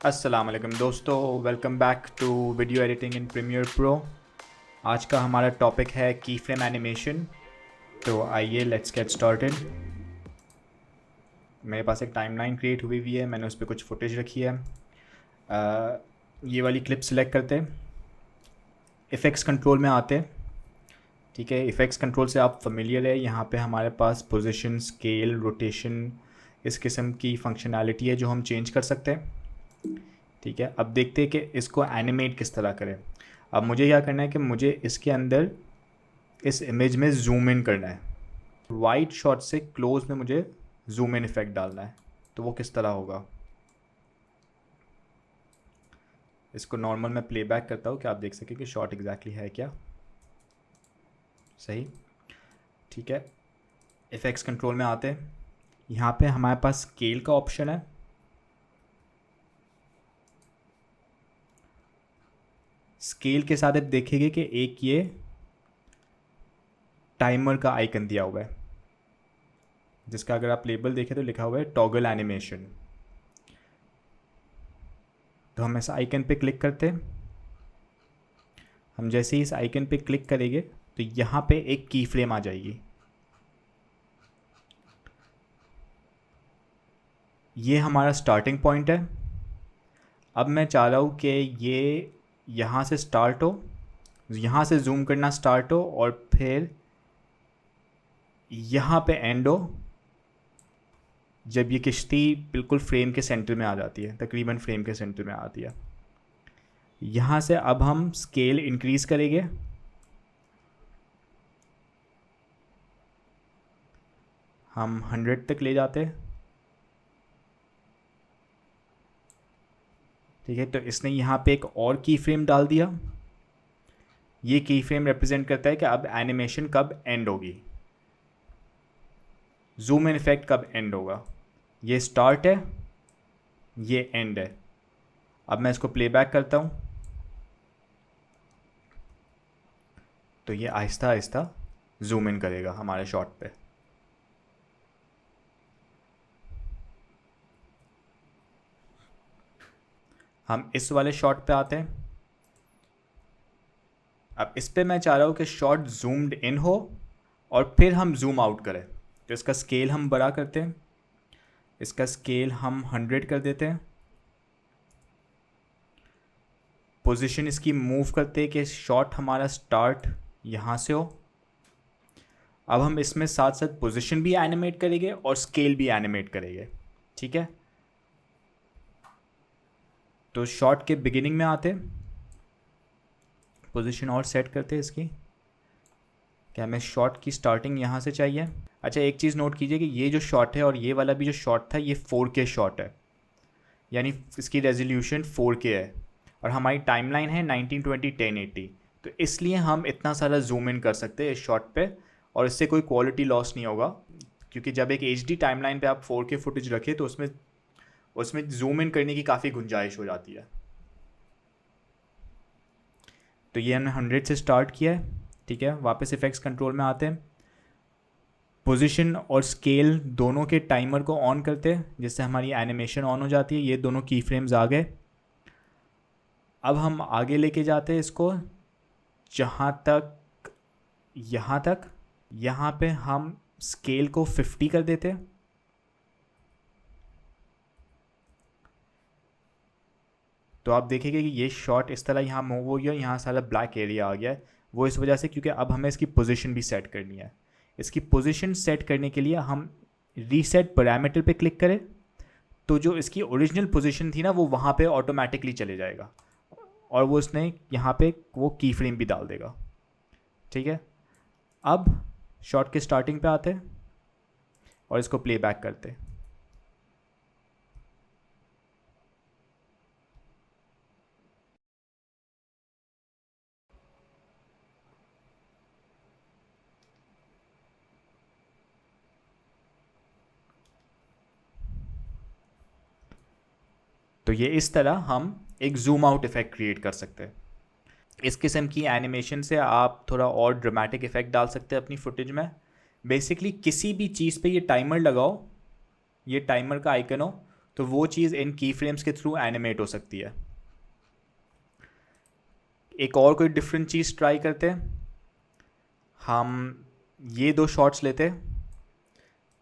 अस्सलाम वालेकुम दोस्तों, welcome back to video editing in Premiere Pro. आज का हमारा टॉपिक है की फ्रेम एनिमेशन। तो आइए लेट्स गेट स्टार्टेड। मेरे पास एक टाइमलाइन क्रिएट हुई है, मैंने उस पर कुछ फुटेज रखी है। ये वाली क्लिप सिलेक्ट करते, इफ़ेक्ट्स कंट्रोल में आते। ठीक है, इफ़ेक्ट्स कंट्रोल से आप फेमिलियर है। यहाँ पे हमारे पास पोजीशन, स्केल, रोटेशन, इस किस्म की फंक्शनैलिटी है जो हम चेंज कर सकते हैं। ठीक है, अब देखते हैं कि इसको एनिमेट किस तरह करें। अब मुझे क्या करना है कि मुझे इसके अंदर इस इमेज में जूम इन करना है। वाइड शॉट से क्लोज में मुझे जूम इन इफेक्ट डालना है। तो वो किस तरह होगा, इसको नॉर्मल मैं प्लेबैक करता हूँ कि आप देख सकें कि शॉट एग्जैक्टली है क्या। सही, ठीक है। इफेक्ट्स कंट्रोल में आते हैं, यहाँ पे हमारे पास स्केल का ऑप्शन है। स्केल के साथ आप देखेंगे कि एक ये टाइमर का आइकन दिया हुआ है, जिसका अगर आप लेबल देखें तो लिखा हुआ है टॉगल एनिमेशन। तो हम इस आइकन पे क्लिक करते हैं। हम जैसे ही इस आइकन पे क्लिक करेंगे तो यहाँ पे एक की फ्रेम आ जाएगी। ये हमारा स्टार्टिंग पॉइंट है। अब मैं चाह रहा हूँ कि ये यहाँ से स्टार्ट हो, यहाँ से जूम करना स्टार्ट हो और फिर यहाँ पे एंड हो, जब ये किश्ती बिल्कुल फ्रेम के सेंटर में आ जाती है, तकरीबन फ्रेम के सेंटर में आती है। यहाँ से अब हम स्केल इंक्रीज़ करेंगे। हम 100 तक ले जाते हैं। ठीक है, तो इसने यहाँ पे एक और की फ्रेम डाल दिया। ये की फ्रेम रिप्रेजेंट करता है कि अब एनिमेशन कब एंड होगी, जूम इन इफेक्ट कब एंड होगा। ये स्टार्ट है, ये एंड है। अब मैं इसको प्लेबैक करता हूँ तो ये आहिस्ता आहिस्ता जूम इन करेगा हमारे शॉट पे। हम इस वाले शॉट पे आते हैं। अब इस पे मैं चाह रहा हूँ कि शॉट जूम्ड इन हो और फिर हम जूम आउट करें। तो इसका स्केल हम बड़ा करते हैं, इसका स्केल हम 100 कर देते हैं। पोजीशन इसकी मूव करते हैं कि शॉट हमारा स्टार्ट यहाँ से हो। अब हम इसमें साथ साथ पोजीशन भी एनिमेट करेंगे और स्केल भी एनिमेट करेंगे। ठीक है, तो शॉट के बिगिनिंग में आते, पोजीशन और सेट करते हैं इसकी। क्या हमें शॉट की स्टार्टिंग यहाँ से चाहिए। अच्छा, एक चीज़ नोट कीजिए कि ये जो शॉट है और ये वाला भी जो शॉट था, ये 4K शॉट है, यानी इसकी रेजोल्यूशन 4K है और हमारी टाइमलाइन है 1920 1080। तो इसलिए हम इतना सारा जूम इन कर सकते हैं इस शॉट पे और इससे कोई क्वालिटी लॉस नहीं होगा। क्योंकि जब एक HD टाइमलाइन पे आप 4K फुटेज रखें तो उसमें उसमें जूम इन करने की काफ़ी गुंजाइश हो जाती है। तो ये हमने 100 से स्टार्ट किया है। ठीक है, वापस इफेक्ट्स कंट्रोल में आते हैं। पोजीशन और स्केल दोनों के टाइमर को ऑन करते हैं, जिससे हमारी एनिमेशन ऑन हो जाती है। ये दोनों की फ्रेम्स आ गए। अब हम आगे लेके जाते हैं इसको जहाँ तक, यहाँ तक। यहाँ पे हम स्केल को 50 कर देते हैं। तो आप देखेंगे कि ये शॉट इस तरह यहाँ मूव हो गया, यहाँ सारा ब्लैक एरिया आ गया है। वो इस वजह से क्योंकि अब हमें इसकी पोजीशन भी सेट करनी है। इसकी पोजीशन सेट करने के लिए हम रीसेट पैरामीटर पे क्लिक करें तो जो इसकी ओरिजिनल पोजीशन थी ना, वो वहाँ पे ऑटोमेटिकली चले जाएगा और वो उसने यहाँ पे वो की फ्रेम भी डाल देगा। ठीक है, अब शॉट के स्टार्टिंग पे आते हैं और इसको प्ले बैक करते हैं। तो ये इस तरह हम एक जूम आउट इफेक्ट क्रिएट कर सकते हैं। इस किस्म की एनिमेशन से आप थोड़ा और ड्रामेटिक इफेक्ट डाल सकते हैं अपनी फुटेज में। बेसिकली किसी भी चीज़ पे ये टाइमर लगाओ, ये टाइमर का आइकन हो, तो वो चीज़ इन की फ्रेम्स के थ्रू एनिमेट हो सकती है। एक और कोई डिफरेंट चीज़ ट्राई करते हैं। हम ये दो शॉट्स लेते हैं,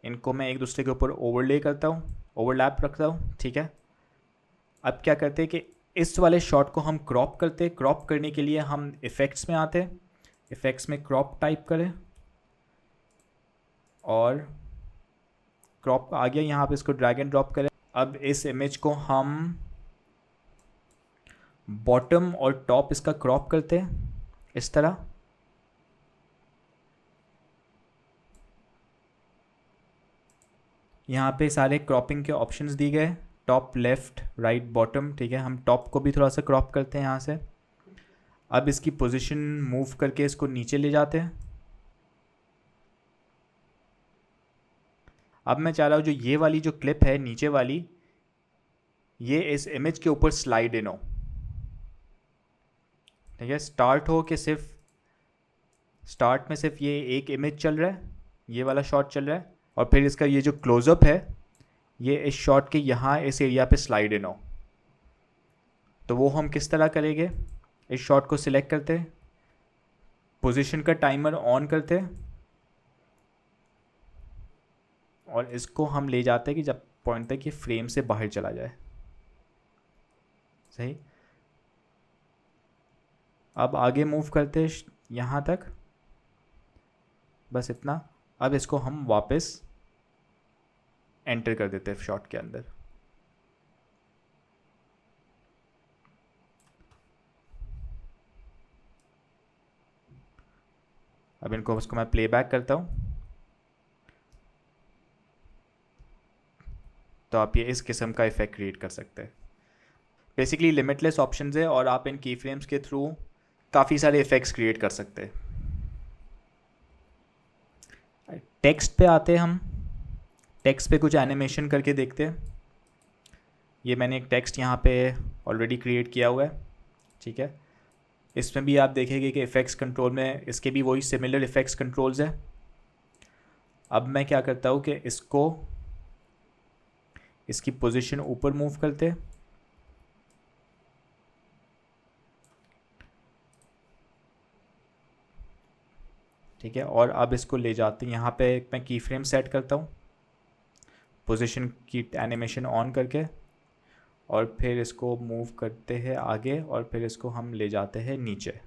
इनको मैं एक दूसरे के ऊपर ओवरले करता हूँ, ओवरलैप रखता हूँ, ठीक है। अब क्या करते हैं कि इस वाले शॉट को हम क्रॉप करते हैं। क्रॉप करने के लिए हम इफ़ेक्ट्स में आते हैं, इफ़ेक्ट्स में क्रॉप टाइप करें और क्रॉप आ गया, यहाँ पे इसको ड्रैग एंड ड्रॉप करें। अब इस इमेज को हम बॉटम और टॉप इसका क्रॉप करते हैं इस तरह। यहाँ पे सारे क्रॉपिंग के ऑप्शंस दिए गए, टॉप, लेफ़्ट, राइट, बॉटम, ठीक है। हम टॉप को भी थोड़ा सा क्रॉप करते हैं यहाँ से। अब इसकी पोजीशन मूव करके इसको नीचे ले जाते हैं। अब मैं चाह रहा हूँ जो ये वाली जो क्लिप है नीचे वाली, ये इस इमेज के ऊपर स्लाइड इन हो, ठीक है। स्टार्ट हो कि सिर्फ स्टार्ट में सिर्फ ये एक इमेज चल रहा है, ये वाला शॉट चल रहा है, और फिर इसका ये जो क्लोजअप है ये इस शॉट के यहाँ इस एरिया पे स्लाइड इन हो। तो वो हम किस तरह करेंगे, इस शॉट को सिलेक्ट करते हैं, पोजीशन का टाइमर ऑन करते हैं और इसको हम ले जाते हैं कि जब पॉइंट तक ये फ्रेम से बाहर चला जाए, सही। अब आगे मूव करते हैं यहाँ तक, बस इतना। अब इसको हम वापस एंटर कर देते हैं शॉट के अंदर। अब इनको उसको मैं प्लेबैक करता हूँ, तो आप ये इस किस्म का इफेक्ट क्रिएट कर सकते हैं। बेसिकली लिमिटलेस ऑप्शंस है और आप इन की फ्रेम्स के थ्रू काफ़ी सारे इफ़ेक्ट्स क्रिएट कर सकते हैं। टेक्स्ट पे आते हैं हम, टेक्स्ट पे कुछ एनिमेशन करके देखते हैं। ये मैंने एक टेक्स्ट यहाँ पे ऑलरेडी क्रिएट किया हुआ है, ठीक है। इसमें भी आप देखेंगे कि इफ़ेक्ट्स कंट्रोल में इसके भी वही सिमिलर इफ़ेक्ट्स कंट्रोल्स हैं। अब मैं क्या करता हूँ कि इसको, इसकी पोजीशन ऊपर मूव करते हैं, ठीक है। और अब इसको ले जाते हैं, यहाँ पे मैं की फ्रेम सेट करता हूँ, पोजीशन की एनिमेशन ऑन करके, और फिर इसको मूव करते हैं आगे और फिर इसको हम ले जाते हैं नीचे,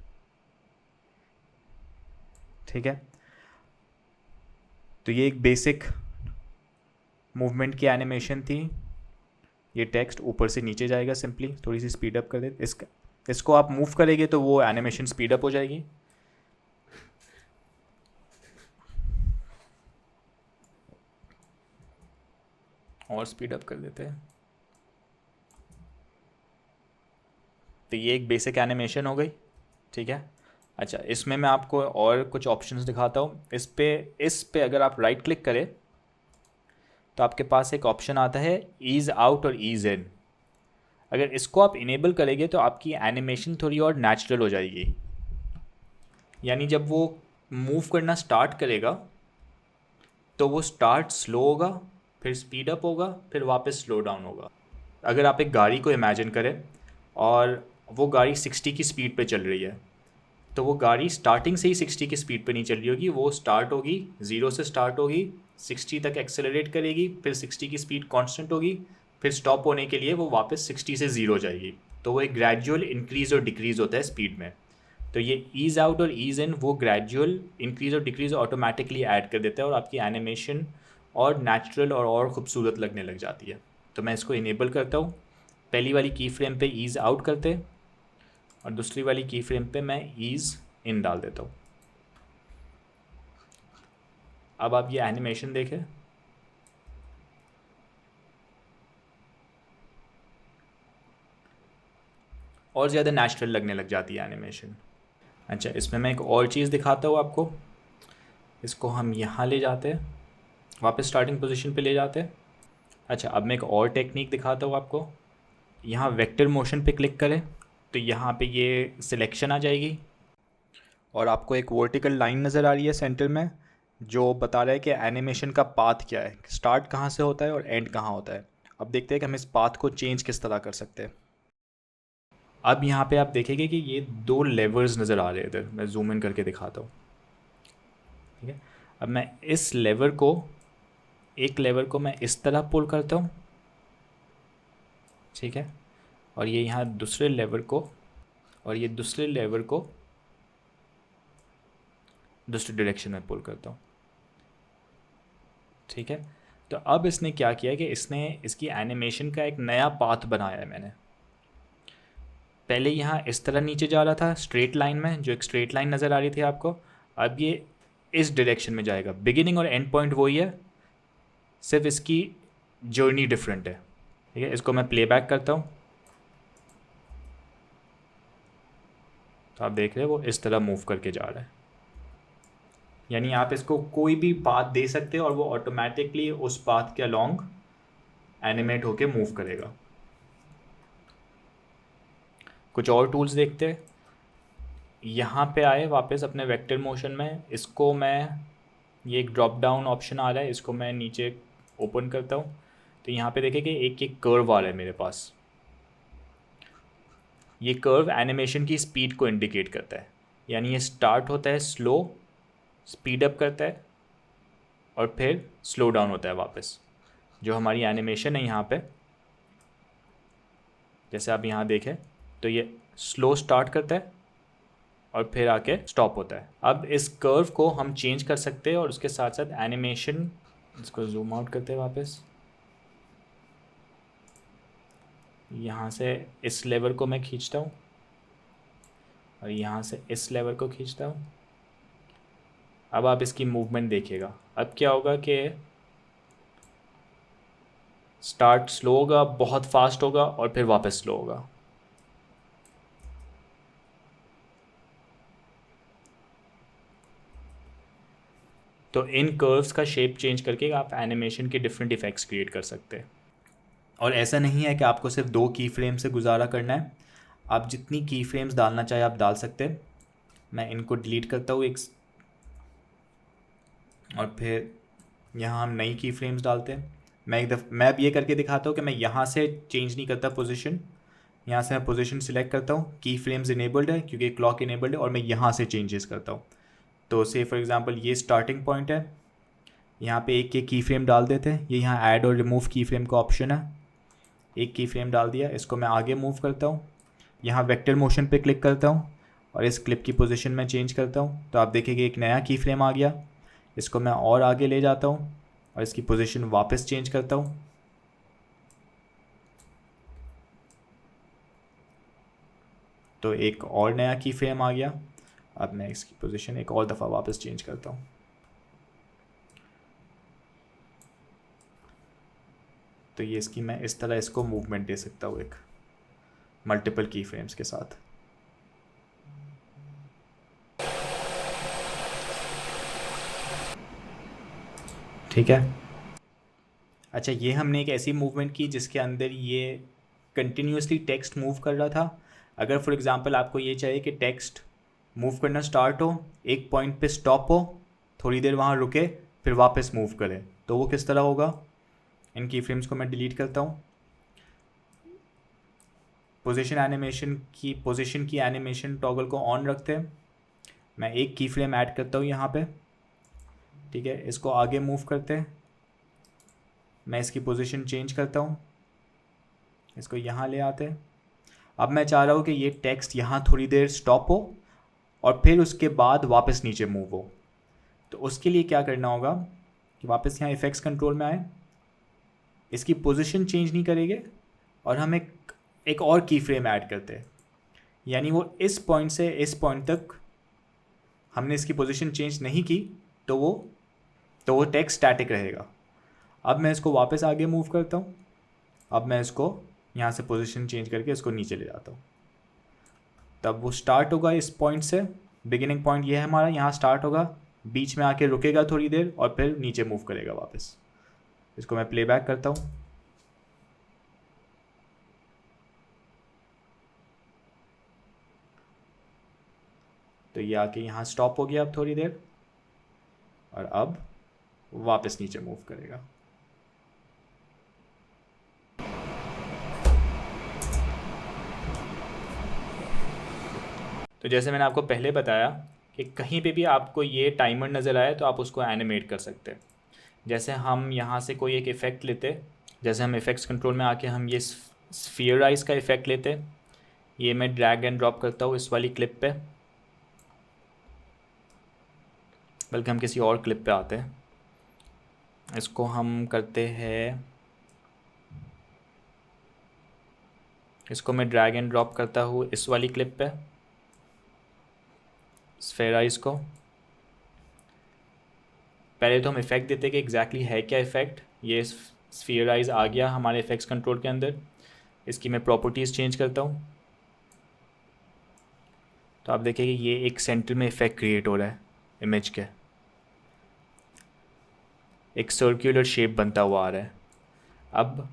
ठीक है। तो ये एक बेसिक मूवमेंट की एनिमेशन थी। ये टेक्स्ट ऊपर से नीचे जाएगा सिंपली, थोड़ी सी स्पीड अप कर दे इसको आप मूव करेंगे तो वो एनिमेशन स्पीड अप हो जाएगी। और स्पीड अप कर देते हैं। तो ये एक बेसिक एनिमेशन हो गई, ठीक है। अच्छा, इसमें मैं आपको और कुछ ऑप्शंस दिखाता हूँ। इस पे अगर आप राइट क्लिक करें तो आपके पास एक ऑप्शन आता है ईज़ आउट और ईज़ इन। अगर इसको आप इनेबल करेंगे तो आपकी एनिमेशन थोड़ी और नेचुरल हो जाएगी। यानी जब वो मूव करना स्टार्ट करेगा तो वो स्टार्ट स्लो होगा, फिर स्पीड अप होगा, फिर वापस स्लो डाउन होगा। अगर आप एक गाड़ी को इमेजिन करें और वो गाड़ी 60 की स्पीड पे चल रही है, तो वो गाड़ी स्टार्टिंग से ही 60 की स्पीड पे नहीं चल रही होगी। वो स्टार्ट होगी, 0 से स्टार्ट होगी, 60 तक एक्सेलरेट करेगी, फिर 60 की स्पीड कांस्टेंट होगी, फिर स्टॉप होने के लिए वो वापस 60 से 0 हो जाएगी। तो वो एक ग्रेजुअल इंक्रीज़ और डिक्रीज़ होता है स्पीड में। तो ये ईज़ आउट और ईज़ इन वो ग्रेजुअल इंक्रीज़ और डिक्रीज़ ऑटोमेटिकली ऐड कर देता है और आपकी एनिमेशन और नेचुरल और ख़ूबसूरत लगने लग जाती है। तो मैं इसको इनेबल करता हूँ। पहली वाली की फ्रेम पे ईज़ आउट करते हैं और दूसरी वाली की फ्रेम पे मैं ईज़ इन डाल देता हूँ। अब आप ये एनिमेशन देखें, और ज़्यादा नेचुरल लगने लग जाती है एनिमेशन। अच्छा, इसमें मैं एक और चीज़ दिखाता हूँ आपको। इसको हम यहाँ ले जाते हैं, वापस स्टार्टिंग पोजीशन पे ले जाते हैं। अच्छा, अब मैं एक और टेक्निक दिखाता हूँ आपको। यहाँ वेक्टर मोशन पे क्लिक करें तो यहाँ पे ये सिलेक्शन आ जाएगी और आपको एक वर्टिकल लाइन नज़र आ रही है सेंटर में, जो बता रहा है कि एनिमेशन का पाथ क्या है, स्टार्ट कहाँ से होता है और एंड कहाँ होता है। अब देखते हैं कि हम इस पाथ को चेंज किस तरह कर सकते हैं। अब यहाँ पे आप देखेंगे कि ये दो लेवर्स नज़र आ रहे हैं इधर, मैं जूम इन करके दिखाता हूँ। ठीक है, अब मैं इस लेवर को, एक लेवर को मैं इस तरह पुल करता हूँ, ठीक है, और ये यहाँ दूसरे लेवर को, और ये दूसरे लेवर को दूसरे डायरेक्शन में पुल करता हूँ। ठीक है, तो अब इसने क्या किया कि इसने इसकी एनिमेशन का एक नया पाथ बनाया है मैंने। पहले यहाँ इस तरह नीचे जा रहा था स्ट्रेट लाइन में, जो एक स्ट्रेट लाइन नज़र आ रही थी आपको, अब ये इस डायरेक्शन में जाएगा। बिगिनिंग और एंड पॉइंट वही है, सिर्फ इसकी जर्नी डिफरेंट है। ठीक है, इसको मैं प्लेबैक करता हूँ, तो आप देख रहे हैं वो इस तरह मूव करके जा रहा है। यानी आप इसको कोई भी पाथ दे सकते हो और वो ऑटोमेटिकली उस पाथ के अलोंग एनिमेट होके मूव करेगा। कुछ और टूल्स देखते हैं। यहाँ पे आए वापस अपने वेक्टर मोशन में, इसको मैं, ये एक ड्रॉप डाउन ऑप्शन आ रहा है, इसको मैं नीचे ओपन करता हूँ, तो यहाँ पे देखें कि एक एक कर्व आ रहा है मेरे पास। ये कर्व एनिमेशन की स्पीड को इंडिकेट करता है, यानी ये स्टार्ट होता है स्लो, स्पीड अप करता है और फिर स्लो डाउन होता है वापस। जो हमारी एनिमेशन है यहाँ पे, जैसे आप यहाँ देखें तो ये स्लो स्टार्ट करता है और फिर आके स्टॉप होता है। अब इस कर्व को हम चेंज कर सकते हैं और उसके साथ साथ एनिमेशन, इसको जूम आउट करते हैं वापस, यहाँ से इस लेवर को मैं खींचता हूँ और यहाँ से इस लेवर को खींचता हूँ। अब आप इसकी मूवमेंट देखिएगा। अब क्या होगा कि स्टार्ट स्लो होगा, बहुत फास्ट होगा और फिर वापस स्लो होगा। तो इन कर्व्स का शेप चेंज करके आप एनिमेशन के डिफरेंट इफ़ेक्ट्स क्रिएट कर सकते हैं। और ऐसा नहीं है कि आपको सिर्फ 2 की फ्रेम से गुजारा करना है, आप जितनी की फ्रेम्स डालना चाहे आप डाल सकते हैं। मैं इनको डिलीट करता हूँ एक, और फिर यहाँ हम नई की फ्रेम्स डालते हैं। मैं अब ये करके दिखाता हूँ कि मैं यहाँ से चेंज नहीं करता पोजीशन, यहाँ से मैं पोजीशन सिलेक्ट करता हूँ, की फ्रेम्स इनेबल्ड है क्योंकि क्लॉक इनेबल्ड है, और मैं यहाँ से चेंजेस करता हूँ। तो से फॉर एग्जांपल ये स्टार्टिंग पॉइंट है, यहाँ पे एक की फ्रेम डाल देते हैं, ये यहाँ ऐड और रिमूव की फ्रेम का ऑप्शन है। एक की फ्रेम डाल दिया, इसको मैं आगे मूव करता हूँ, यहाँ वेक्टर मोशन पे क्लिक करता हूँ और इस क्लिप की पोजीशन में चेंज करता हूँ, तो आप देखेंगे एक नया की फ्रेम आ गया। इसको मैं और आगे ले जाता हूँ और इसकी पोजीशन वापस चेंज करता हूँ, तो एक और नया की फ्रेम आ गया। अब मैं इसकी पोजीशन एक और दफ़ा वापस चेंज करता हूँ, तो ये इसकी मैं इस तरह इसको मूवमेंट दे सकता हूँ एक मल्टीपल की फ्रेम्स के साथ। ठीक है, अच्छा ये हमने एक ऐसी मूवमेंट की जिसके अंदर ये कंटिन्यूसली टेक्स्ट मूव कर रहा था। अगर फॉर एग्जांपल आपको ये चाहिए कि टेक्स्ट मूव करना स्टार्ट हो, एक पॉइंट पे स्टॉप हो, थोड़ी देर वहाँ रुके, फिर वापस मूव करे, तो वो किस तरह होगा। इन की फ्रेम्स को मैं डिलीट करता हूँ। पोजीशन की एनिमेशन टॉगल को ऑन रखते हैं। मैं एक की फ्रेम ऐड करता हूँ यहाँ पे, ठीक है, इसको आगे मूव करते हैं, मैं इसकी पोजीशन चेंज करता हूँ, इसको यहाँ ले आते हैं। अब मैं चाह रहा हूँ कि ये टेक्स्ट यहाँ थोड़ी देर स्टॉप हो और फिर उसके बाद वापस नीचे मूव हो। तो उसके लिए क्या करना होगा कि वापस यहाँ इफेक्ट्स कंट्रोल में आए, इसकी पोजीशन चेंज नहीं करेंगे और हम एक और की फ्रेम ऐड करते हैं, यानी वो इस पॉइंट से इस पॉइंट तक हमने इसकी पोजीशन चेंज नहीं की, तो वो टेक्स्ट स्टैटिक रहेगा। अब मैं इसको वापस आगे मूव करता हूँ, अब मैं इसको यहाँ से पोजीशन चेंज करके इसको नीचे ले जाता हूँ, तब वो स्टार्ट होगा इस पॉइंट से, बिगिनिंग पॉइंट ये है हमारा, यहाँ स्टार्ट होगा, बीच में आके रुकेगा थोड़ी देर और फिर नीचे मूव करेगा वापस। इसको मैं प्लेबैक करता हूँ, तो ये आके यहाँ स्टॉप हो गया अब थोड़ी देर, और अब वापस नीचे मूव करेगा। तो जैसे मैंने आपको पहले बताया कि कहीं पे भी आपको ये टाइमर नज़र आए तो आप उसको एनिमेट कर सकते हैं। जैसे हम यहाँ से कोई एक इफ़ेक्ट लेते, जैसे हम इफ़ेक्ट्स कंट्रोल में आके हम ये स्फीयराइज का इफ़ेक्ट लेते, ये मैं ड्रैग एंड ड्रॉप करता हूँ इस वाली क्लिप पे, बल्कि हम किसी और क्लिप पे आते हैं, इसको हम करते हैं, इसको मैं ड्रैग एंड ड्रॉप करता हूँ इस वाली क्लिप पे, स्फेराइज को। पहले तो हम इफ़ेक्ट देते कि एग्जैक्टली है क्या इफ़ेक्ट। ये स्फीयराइज आ गया हमारे इफ़ेक्ट्स कंट्रोल के अंदर। इसकी मैं प्रॉपर्टीज़ चेंज करता हूँ तो आप देखिए कि ये एक सेंटर में इफ़ेक्ट क्रिएट हो रहा है इमेज के, एक सर्कुलर शेप बनता हुआ आ रहा है। अब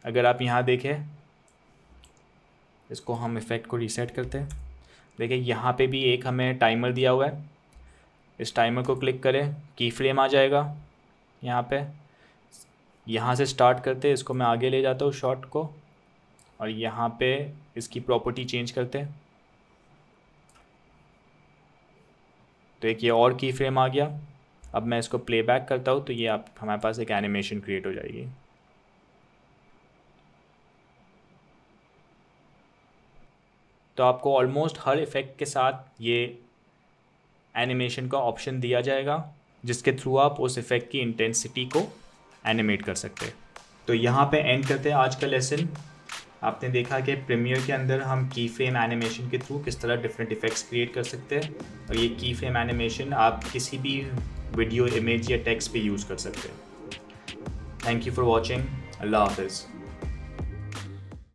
अगर आप यहाँ देखें, इसको हम इफ़ेक्ट को रीसेट करते हैं, देखिए यहाँ पे भी एक हमें टाइमर दिया हुआ है। इस टाइमर को क्लिक करें, की फ्रेम आ जाएगा यहाँ पे। यहाँ से स्टार्ट करते, इसको मैं आगे ले जाता हूँ शॉट को, और यहाँ पे इसकी प्रॉपर्टी चेंज करते हैं तो एक ये और की फ्रेम आ गया। अब मैं इसको प्लेबैक करता हूँ तो ये आप हमारे पास एक एनिमेशन क्रिएट हो जाएगी। तो आपको ऑलमोस्ट हर इफ़ेक्ट के साथ ये एनिमेशन का ऑप्शन दिया जाएगा, जिसके थ्रू आप उस इफ़ेक्ट की इंटेंसिटी को एनिमेट कर सकते हैं। तो यहाँ पे एंड करते हैं आज का लेसन। आपने देखा कि प्रीमियर के अंदर हम की फ्रेम एनिमेशन के थ्रू किस तरह डिफरेंट इफ़ेक्ट्स क्रिएट कर सकते हैं, और ये की फ्रेम एनिमेशन आप किसी भी वीडियो, इमेज या टेक्स्ट पे यूज़ कर सकते हैं। Thank you for watching. अल्लाह हाफिज़।